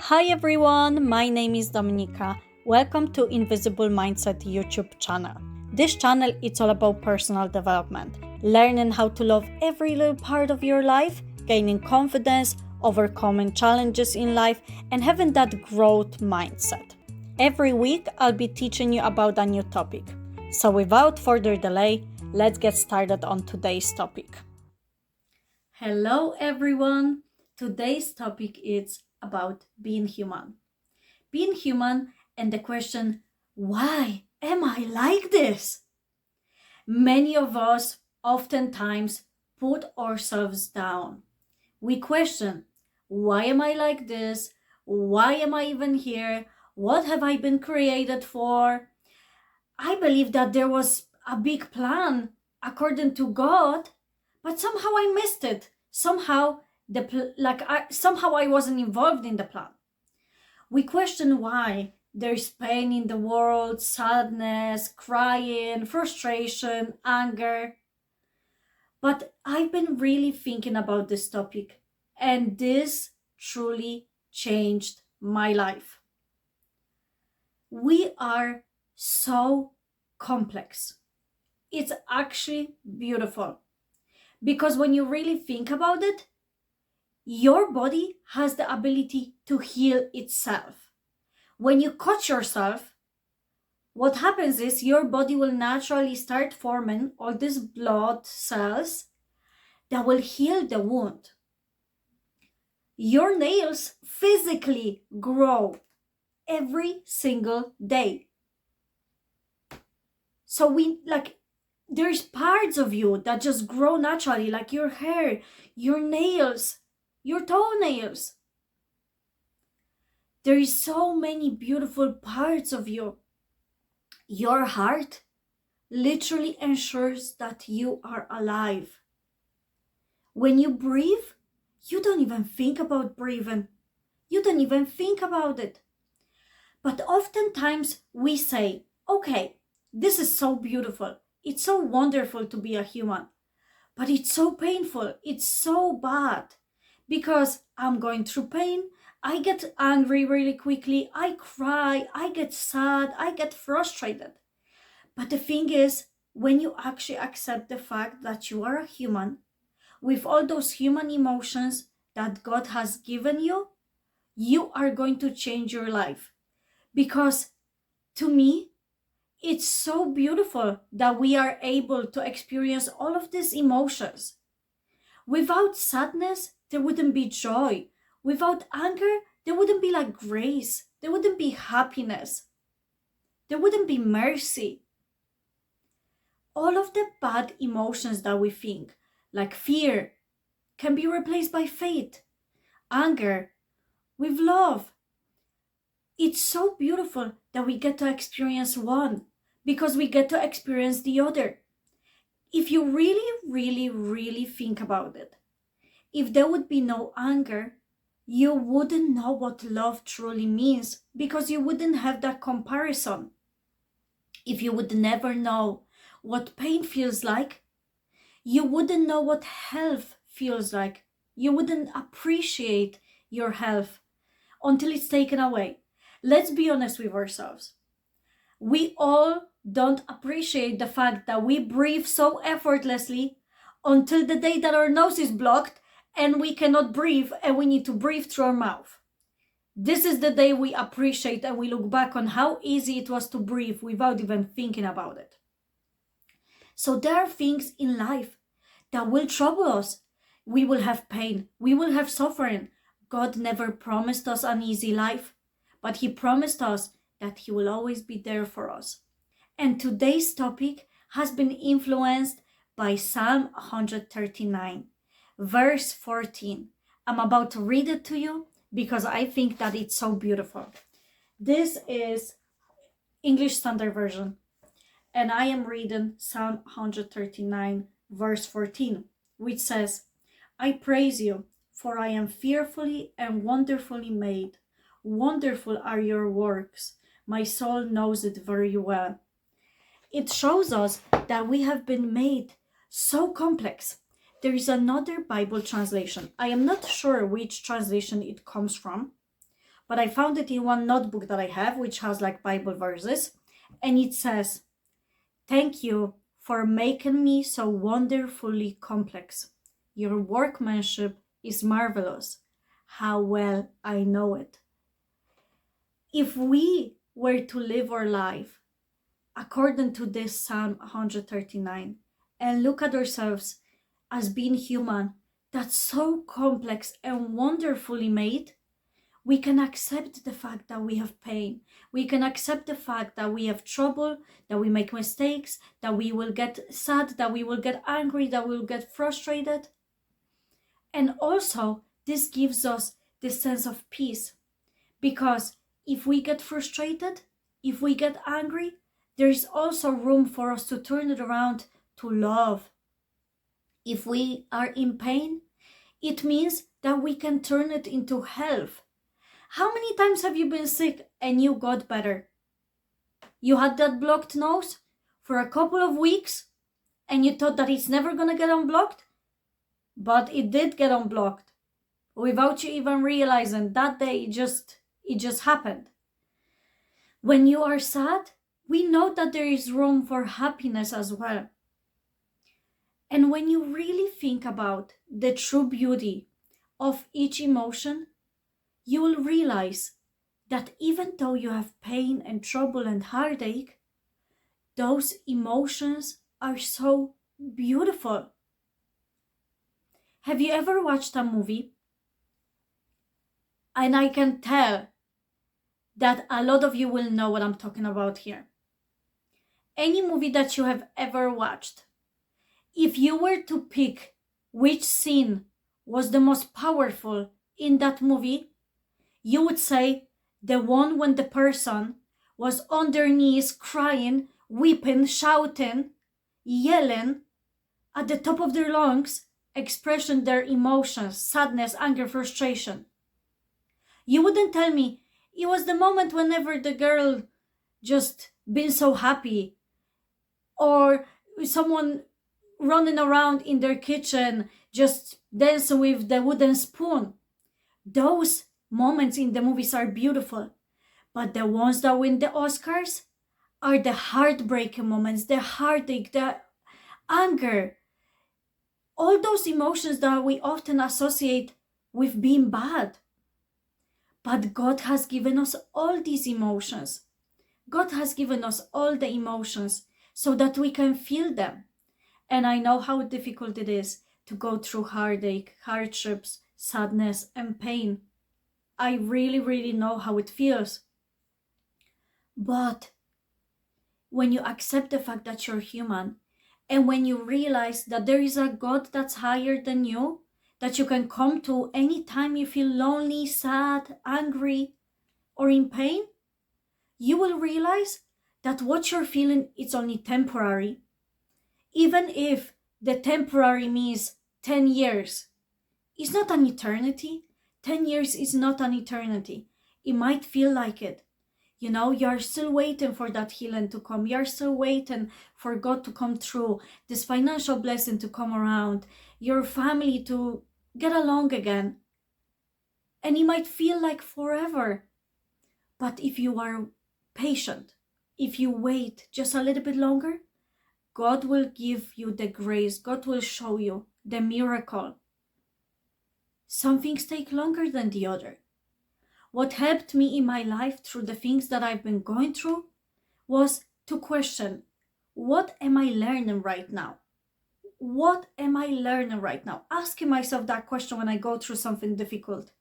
Hi everyone, my name is Dominika. Welcome to Invisible Mindset YouTube channel. This channel is all about personal development, learning how to love every little part of your life, gaining confidence, overcoming challenges in life, and having that growth mindset. Every week, I'll be teaching you about a new topic. So without further delay, let's get started on today's topic. Hello everyone. Today's topic is about being human. Being human and the question, why am I like this? Many of us oftentimes put ourselves down. We question, why am I like this? Why am I even here? What have I been created for? I believe that there was a big plan according to God, but somehow I missed it. Somehow somehow I wasn't involved in the plan. We question why there's pain in the world, sadness, crying, frustration, anger. But I've been really thinking about this topic, and this truly changed my life. We are so complex. It's actually beautiful because when you really think about it, your body has the ability to heal itself. When you cut yourself, what happens is your body will naturally start forming all these blood cells that will heal the wound. Your nails physically grow every single day. So there's parts of you that just grow naturally, like your hair, your nails, your toenails. There is so many beautiful parts of you. Your heart literally ensures that you are alive. When you breathe, you don't even think about breathing. You don't even think about it. But oftentimes we say, okay, this is so beautiful. It's so wonderful to be a human. But it's so painful. It's so bad. Because I'm going through pain. I get angry really quickly. I cry. I get sad. I get frustrated. But the thing is, when you actually accept the fact that you are a human, with all those human emotions that God has given you, you are going to change your life. Because to me, it's so beautiful that we are able to experience all of these emotions. Without sadness, there wouldn't be joy. Without anger, there wouldn't be grace. There wouldn't be happiness. There wouldn't be mercy. All of the bad emotions that we think, like fear, can be replaced by faith, anger, with love. It's so beautiful that we get to experience one because we get to experience the other. If you really, really, really think about it, if there would be no anger, you wouldn't know what love truly means because you wouldn't have that comparison. If you would never know what pain feels like, you wouldn't know what health feels like. You wouldn't appreciate your health until it's taken away. Let's be honest with ourselves. We all don't appreciate the fact that we breathe so effortlessly until the day that our nose is blocked and we cannot breathe and we need to breathe through our mouth. This is the day we appreciate and we look back on how easy it was to breathe without even thinking about it. So there are things in life that will trouble us. We will have pain. We will have suffering. God never promised us an easy life, but He promised us that He will always be there for us. And today's topic has been influenced by Psalm 139, verse 14. I'm about to read it to you because I think that it's so beautiful. This is English Standard Version, and I am reading Psalm 139, verse 14, which says, I praise you, for I am fearfully and wonderfully made. Wonderful are your works. My soul knows it very well. It shows us that we have been made so complex. There is another Bible translation. I am not sure which translation it comes from, but I found it in one notebook that I have, which has like Bible verses. And it says, "Thank you for making me so wonderfully complex. Your workmanship is marvelous. How well I know it." If we were to live our life according to this Psalm 139 and look at ourselves as being human, that's so complex and wonderfully made, we can accept the fact that we have pain. We can accept the fact that we have trouble, that we make mistakes, that we will get sad, that we will get angry, that we will get frustrated. And also, this gives us this sense of peace. Because if we get frustrated, if we get angry, there is also room for us to turn it around to love. If we are in pain, it means that we can turn it into health. How many times have you been sick and you got better? You had that blocked nose for a couple of weeks and you thought that it's never gonna get unblocked, but it did get unblocked without you even realizing. That day it just happened. When you are sad, we know that there is room for happiness as well. And when you really think about the true beauty of each emotion, you will realize that even though you have pain and trouble and heartache, those emotions are so beautiful. Have you ever watched a movie? And I can tell that a lot of you will know what I'm talking about here. Any movie that you have ever watched, if you were to pick which scene was the most powerful in that movie, you would say the one when the person was on their knees crying, weeping, shouting, yelling at the top of their lungs, expressing their emotions, sadness, anger, frustration. You wouldn't tell me it was the moment whenever the girl just been so happy, or someone running around in their kitchen just dancing with the wooden spoon. Those moments in the movies are beautiful, but the ones that win the Oscars are the heartbreaking moments, the heartache, the anger, all those emotions that we often associate with being bad. But God has given us all these emotions. God has given us all the emotions so that we can feel them. And I know how difficult it is to go through heartache, hardships, sadness, and pain. I really, really know how it feels. But when you accept the fact that you're human, and when you realize that there is a God that's higher than you, that you can come to anytime you feel lonely, sad, angry, or in pain, you will realize that what you're feeling is only temporary. Even if the temporary means 10 years, it's not an eternity. 10 years is not an eternity. It might feel like it. You know, you're still waiting for that healing to come. You're still waiting for God to come through, this financial blessing to come around, your family to get along again. And it might feel like forever. But if you are patient, if you wait just a little bit longer, God will give you the grace. God will show you the miracle. Some things take longer than the other. What helped me in my life through the things that I've been going through was to question, what am I learning right now? What am I learning right now? Asking myself that question when I go through something difficult.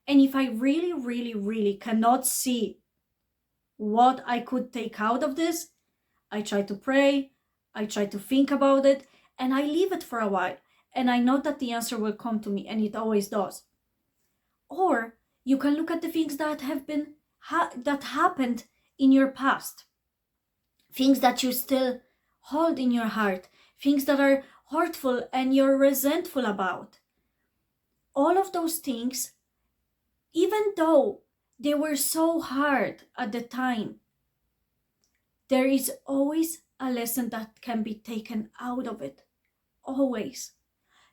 And if I really, really, really cannot see what I could take out of this, I try to pray, I try to think about it, and I leave it for a while. And I know that the answer will come to me, and it always does. Or you can look at the things that have been that happened in your past, things that you still hold in your heart, things that are hurtful and you're resentful about. All of those things, even though they were so hard at the time, there is always a lesson that can be taken out of it. Always.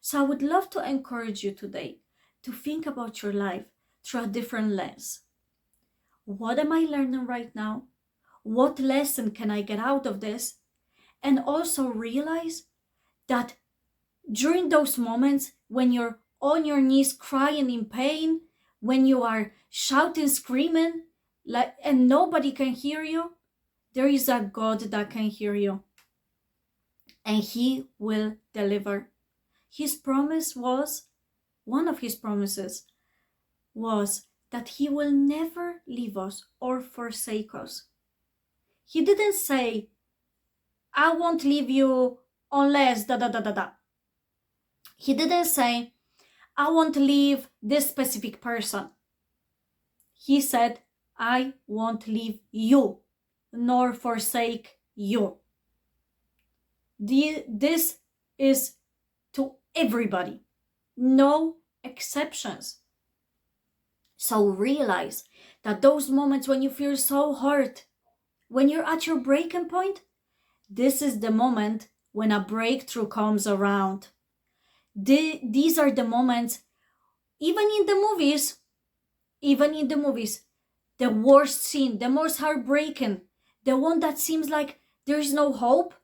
So I would love to encourage you today to think about your life through a different lens. what am I learning right now? What lesson can I get out of this? And also realize that during those moments when you're on your knees crying in pain, when you are shouting, screaming, and nobody can hear you, there is a God that can hear you. And He will deliver. His promise was, one of His promises was that He will never leave us or forsake us. He didn't say, I won't leave you unless da da da da da. He didn't say, I won't leave this specific person. He said, I won't leave you, nor forsake you. This is to everybody, no exceptions. So realize that those moments when you feel so hurt, when you're at your breaking point, this is the moment when a breakthrough comes around. These are the moments, even in the movies, the worst scene, the most heartbreaking, the one that seems like there is no hope,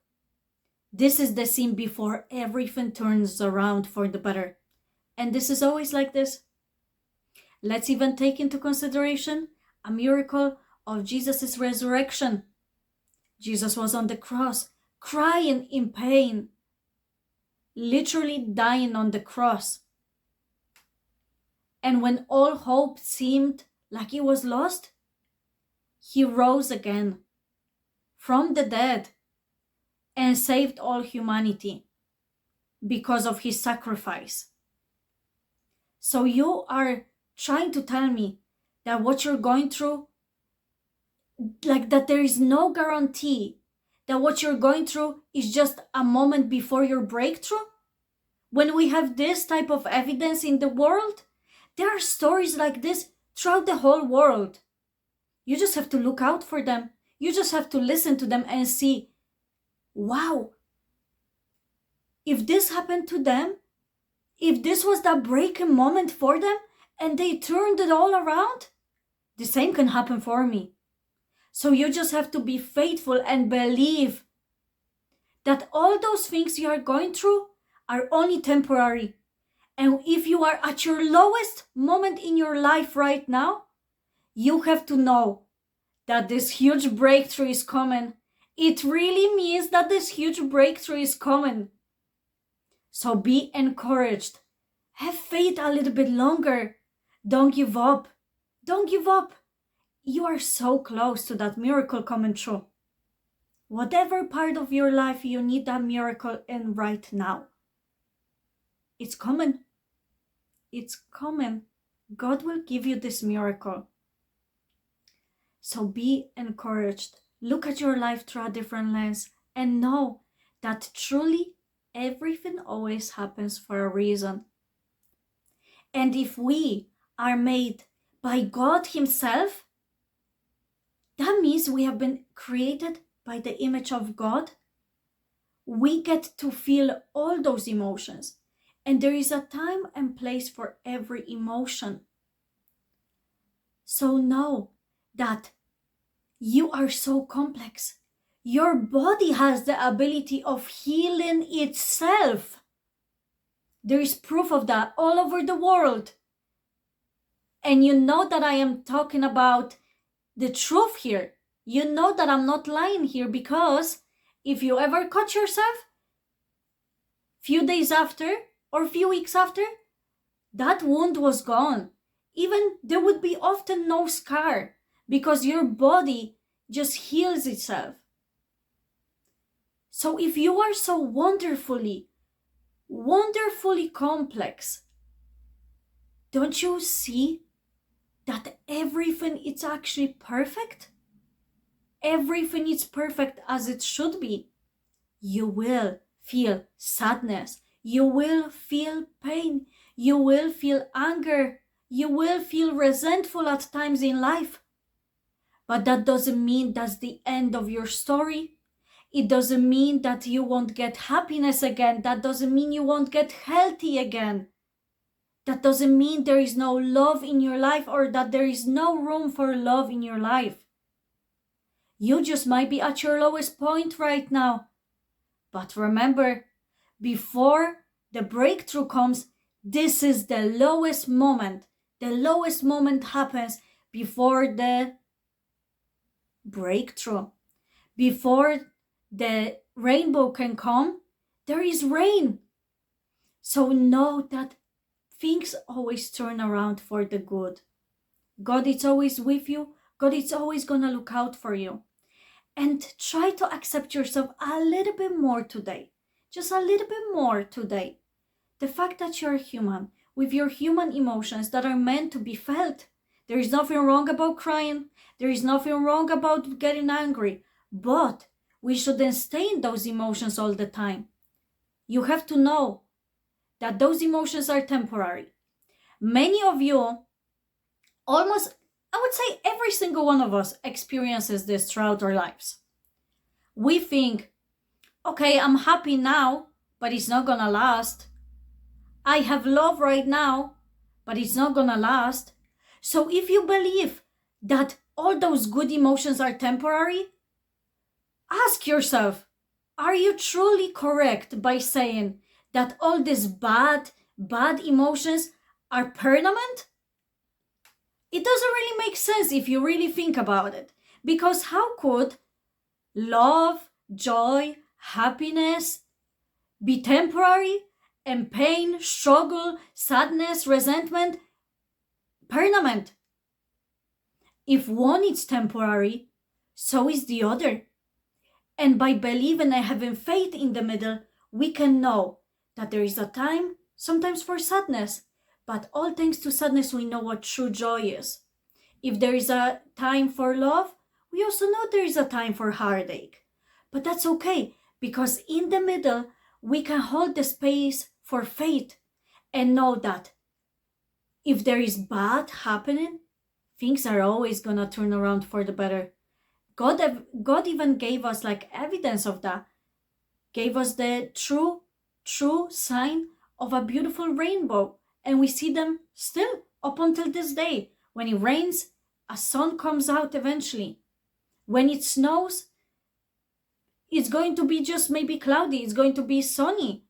this is the scene before everything turns around for the better. And this is always like this. Let's even take into consideration a miracle of Jesus' resurrection. Jesus was on the cross, crying in pain, literally dying on the cross. And when all hope seemed like it was lost, He rose again from the dead and saved all humanity because of His sacrifice. So you are trying to tell me that what you're going through, like that there is no guarantee that what you're going through is just a moment before your breakthrough? When we have this type of evidence in the world, there are stories like this throughout the whole world. You just have to look out for them. You just have to listen to them and see, wow, if this happened to them, if this was that breaking moment for them and they turned it all around, the same can happen for me. So you just have to be faithful and believe that all those things you are going through are only temporary. And if you are at your lowest moment in your life right now, you have to know that this huge breakthrough is coming. It really means that this huge breakthrough is coming. So be encouraged. Have faith a little bit longer. Don't give up. Don't give up. You are so close to that miracle coming true. Whatever part of your life you need that miracle in right now, it's coming. It's coming. God will give you this miracle. So be encouraged. Look at your life through a different lens and know that truly everything always happens for a reason. And if we are made by God Himself, that means we have been created by the image of God. We get to feel all those emotions. And there is a time and place for every emotion. So know that you are so complex. Your body has the ability of healing itself. There is proof of that all over the world. And you know that I am talking about the truth here. You know that I'm not lying here, because if you ever cut yourself, few days after or few weeks after, that wound was gone. Even there would be often no scar, because your body just heals itself. So if you are so wonderfully complex, don't you see that everything is actually perfect? Everything is perfect as it should be. You will feel sadness. You will feel pain. You will feel anger. You will feel resentful at times in life. But that doesn't mean that's the end of your story. It doesn't mean that you won't get happiness again. That doesn't mean you won't get healthy again. That doesn't mean there is no love in your life or that there is no room for love in your life. You just might be at your lowest point right now. But remember, before the breakthrough comes, this is the lowest moment. The lowest moment happens before the breakthrough. Before the rainbow can come, there is rain. So know that things always turn around for the good. God is always with you. God is always gonna look out for you. And try to accept yourself a little bit more today. Just a little bit more today. The fact that you're human, with your human emotions that are meant to be felt. There is nothing wrong about crying. There is nothing wrong about getting angry. But we shouldn't stay in those emotions all the time. You have to know that those emotions are temporary. Many of you, almost, I would say every single one of us experiences this throughout our lives. We think, okay, I'm happy now, but it's not gonna last. I have love right now, but it's not gonna last. So if you believe that all those good emotions are temporary, ask yourself, are you truly correct by saying that all these bad emotions are permanent? It doesn't really make sense if you really think about it. Because how could love, joy, happiness be temporary and pain, struggle, sadness, resentment permanent? If one is temporary, so is the other. And by believing and having faith in the middle, we can know that there is a time, sometimes for sadness, but all thanks to sadness, we know what true joy is. If there is a time for love, we also know there is a time for heartache. But that's okay, because in the middle, we can hold the space for faith and know that if there is bad happening, things are always gonna turn around for the better. God even gave us like evidence of that. Gave us the true sign of a beautiful rainbow. And we see them still up until this day. When it rains, a sun comes out eventually. When it snows, it's going to be just maybe cloudy. It's going to be sunny.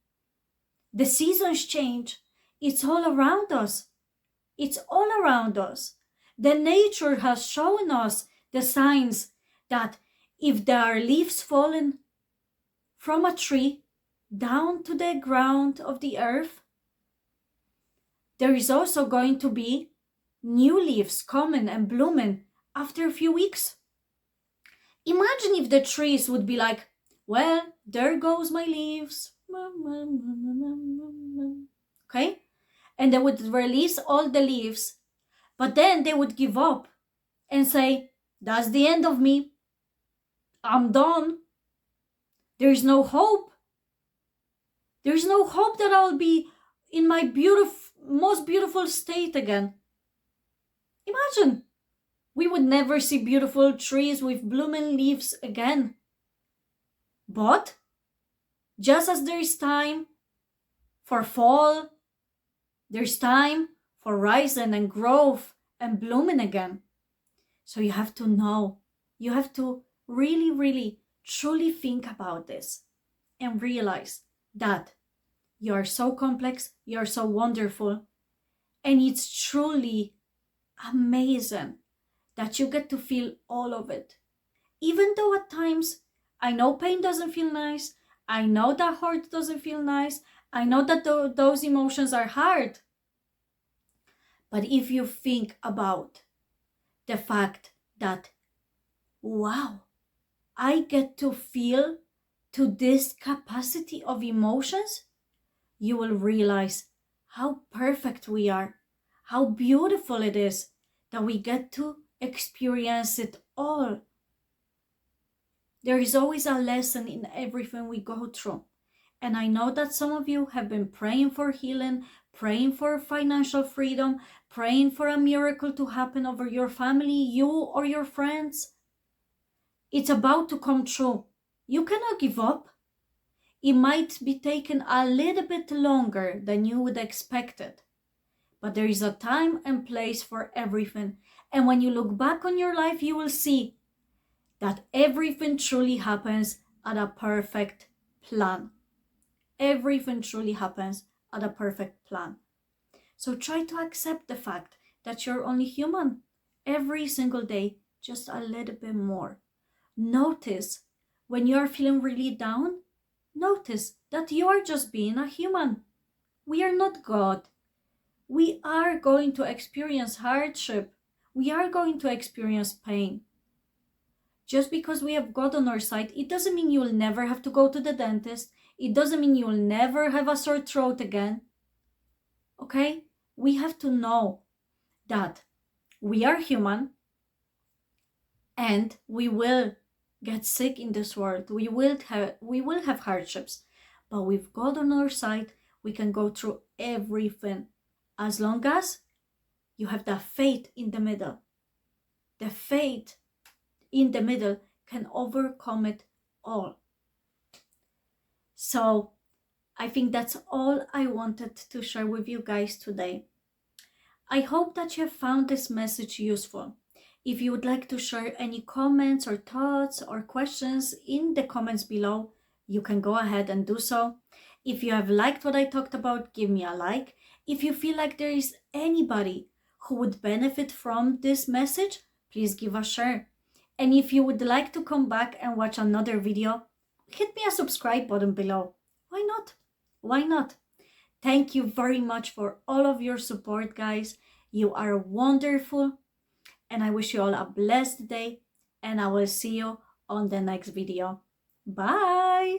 The seasons change. It's all around us. It's all around us. The nature has shown us the signs that if there are leaves falling from a tree down to the ground of the earth, there is also going to be new leaves coming and blooming after a few weeks. Imagine if the trees would be like, well, there goes my leaves. Okay? And they would release all the leaves, but then they would give up and say, that's the end of me. I'm done. There's no hope. There's no hope that I'll be in my most beautiful state again. Imagine, we would never see beautiful trees with blooming leaves again. But just as there is time for fall, there's time for rising and growth and blooming again. So you have to know, you have to really, really, truly think about this and realize that you are so complex, you are so wonderful, and it's truly amazing that you get to feel all of it. Even though at times, I know pain doesn't feel nice, I know that hurt doesn't feel nice, I know that those emotions are hard. But if you think about the fact that, wow, I get to feel to this capacity of emotions, you will realize how perfect we are, how beautiful it is that we get to experience it all. There is always a lesson in everything we go through. And I know that some of you have been praying for healing, praying for financial freedom, praying for a miracle to happen over your family, you or your friends. It's about to come true. You cannot give up. It might be taking a little bit longer than you would expect it, but there is a time and place for everything. And when you look back on your life, you will see that everything truly happens at a perfect plan. Everything truly happens at a perfect plan. So try to accept the fact that you're only human every single day, just a little bit more. Notice when you are feeling really down, notice that you are just being a human. We are not God. We are going to experience hardship. We are going to experience pain. Just because we have God on our side, it doesn't mean you will never have to go to the dentist. It doesn't mean you will never have a sore throat again. Okay? We have to know that we are human and we will get sick in this world. We will have hardships. But with God on our side, we can go through everything as long as you have that faith in the middle. The faith in the middle can overcome it all. So I think that's all I wanted to share with you guys today. I hope that you have found this message useful. If you would like to share any comments or thoughts or questions in the comments below, you can go ahead and do so. If you have liked what I talked about, give me a like. If you feel like there is anybody who would benefit from this message, please give a share. And if you would like to come back and watch another video, hit me a subscribe button below. Why not? Why not? Thank you very much for all of your support, guys. You are wonderful. And I wish you all a blessed day. And I will see you on the next video. Bye.